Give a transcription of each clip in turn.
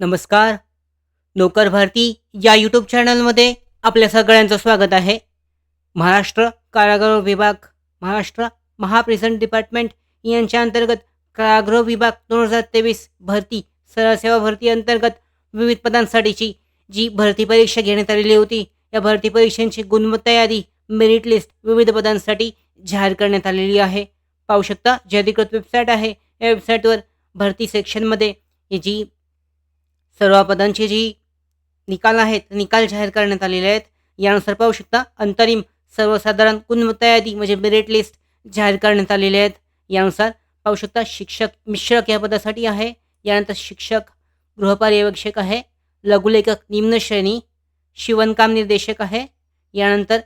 नमस्कार. नोकर भारती या यूट्यूब चॅनलमध्ये आपल्या सगळ्यांचं स्वागत आहे. महाराष्ट्र कारागृह विभाग, महाराष्ट्र महाप्रिझन डिपार्टमेंट यांच्या अंतर्गत कारागृह विभाग 2023 भरती सरळ सेवा भरती अंतर्गत विविध पदांसाठीची जी भरती परीक्षा घेण्यात आलेली होती, या भरती परीक्षांची गुणवत्ता यादी, मेरिट लिस्ट विविध पदांसाठी जाहीर करण्यात आलेली आहे. पाहू शकता, जी अधिकृत वेबसाईट आहे, या वेबसाईटवर भरती सेक्शनमध्ये ही जी सर्व पदांचे जी निकाल आहेत, निकाल जाहीर करण्यात आलेले आहेत. यानुसार पाहू शकता, अंतरिम सर्वसाधारण गुणवत्ता यादी म्हणजे मेरिट लिस्ट जाहीर करण्यात आलेले आहेत. यानुसार पाहू शकता, शिक्षक मिश्रक या पदासाठी आहे. यानंतर शिक्षक गृहपर्यवेक्षक आहे. लघुलेखक निम्न श्रेणी, शिवणकाम निर्देशक आहे. यानंतर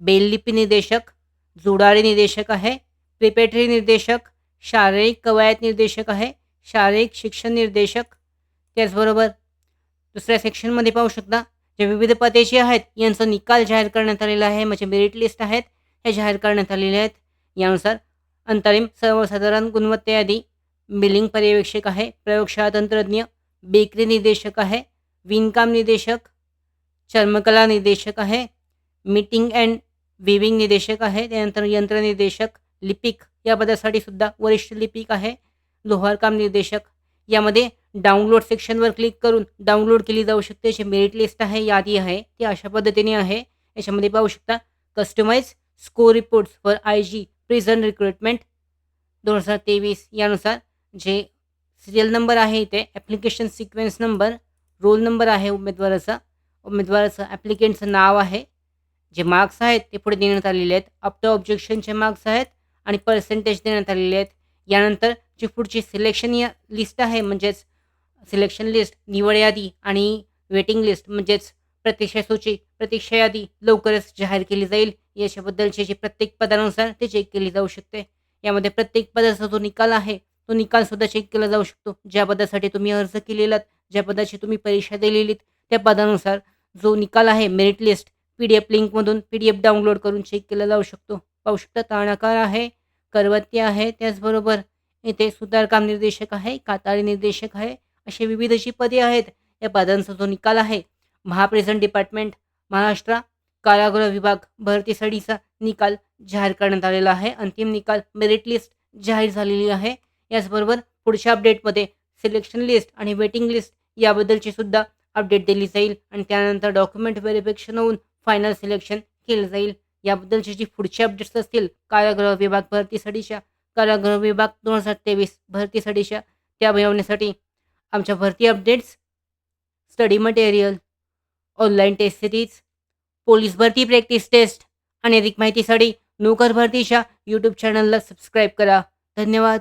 बेललिपी निर्देशक, जुडारी निर्देशक आहे. प्रिपेटरी निर्देशक, शारीरिक कवायत निर्देशक आहे. शारीरिक शिक्षण निर्देशक. त्याचबरोबर दुसऱ्या सेक्शनमध्ये पाहू शकता, जे विविध पदे जी आहेत यांचा निकाल जाहीर करण्यात आलेला आहे, म्हणजे मेरिट लिस्ट आहेत, हे जाहीर करण्यात आलेले आहेत. यानुसार अंतरिम सर्वसाधारण गुणवत्ता यादी, बिलिंग पर्यवेक्षक आहे. प्रयोगशाळा तंत्रज्ञ, बेकरी निर्देशक आहे. विणकाम निर्देशक, चर्मकला निर्देशक आहे. मीटिंग अँड विविंग निर्देशक आहे. त्यानंतर यंत्र निर्देशक, लिपिक या पदासाठी सुद्धा वरिष्ठ लिपिक आहे. लोहारकाम निर्देशक. यामध्ये डाउनलोड सेक्शनवर क्लिक करून डाउनलोड केली जाऊ शकते. जे मेरिट लिस्ट आहे, यादी आहे, ती अशा पद्धतीने आहे. याच्यामध्ये पाहू शकता, customize score reports for I G prison recruitment 2023 यानुसार जे सिरियल नंबर आहे इथे, application sequence number, roll number आहे उमेदवाराचं ॲप्लिकेंटचं नाव आहे. जे मार्क्स आहेत ते पुढे देण्यात आलेले आहेत. अप टू ऑब्जेक्शनचे मार्क्स आहेत आणि पर्सेंटेज देण्यात आलेले आहेत. यानंतर जी पुढची सिलेक्शन या लिस्ट आहे, म्हणजेच सिलेक्शन लिस्ट, निवड यादी आणि वेटिंग लिस्ट म्हणजेच प्रतीक्षा सूची, प्रतीक्षा यादी लवकरच जाहीर केली जाईल. याच्याबद्दलची जी प्रत्येक पदानुसार ते चेक केली जाऊ शकते. यामध्ये प्रत्येक पदाचा जो निकाल आहे, तो निकालसुद्धा चेक केला जाऊ शकतो. ज्या पदासाठी तुम्ही अर्ज केलेलात, ज्या पदाची तुम्ही परीक्षा दिलेलीत, त्या पदानुसार जो निकाल आहे, merit list PDF लिंकमधून PDF download करून चेक केला जाऊ शकतो. पाहू शकता, तारणाकार आहे, करवत्ते आहे, त्याचबरोबर इथे सुतारकाम निर्देशक आहे, कातारी निर्देशक आहे. अशी विविध जी पदे आहेत, या पदांचा जो निकाल आहे, महाप्रिझन डिपार्टमेंट, महाराष्ट्र कारागृह विभाग भरतीसाठीचा निकाल जाहीर करण्यात आलेला आहे. अंतिम निकाल, मेरिट लिस्ट जाहीर झालेली आहे. याचबरोबर पुढच्या अपडेटमध्ये सिलेक्शन लिस्ट आणि वेटिंग लिस्ट याबद्दलची सुद्धा अपडेट दिली जाईल आणि त्यानंतर डॉक्युमेंट व्हेरिफिकेशन होऊन फायनल सिलेक्शन केलं जाईल. याबद्दलची जी पुढची अपडेट्स असतील कारागृह विभाग भरतीसाठीच्या, कारागृह विभाग 2023 भरतीसाठीच्या, त्या मिळवण्यासाठी आमच्या भरती updates, study material, online test series, police भरती प्रॅक्टिस टेस्ट आणि अधिक माहितीसाठी नोकर भरतीच्या यूट्यूब चॅनलला सबस्क्राईब करा. धन्यवाद.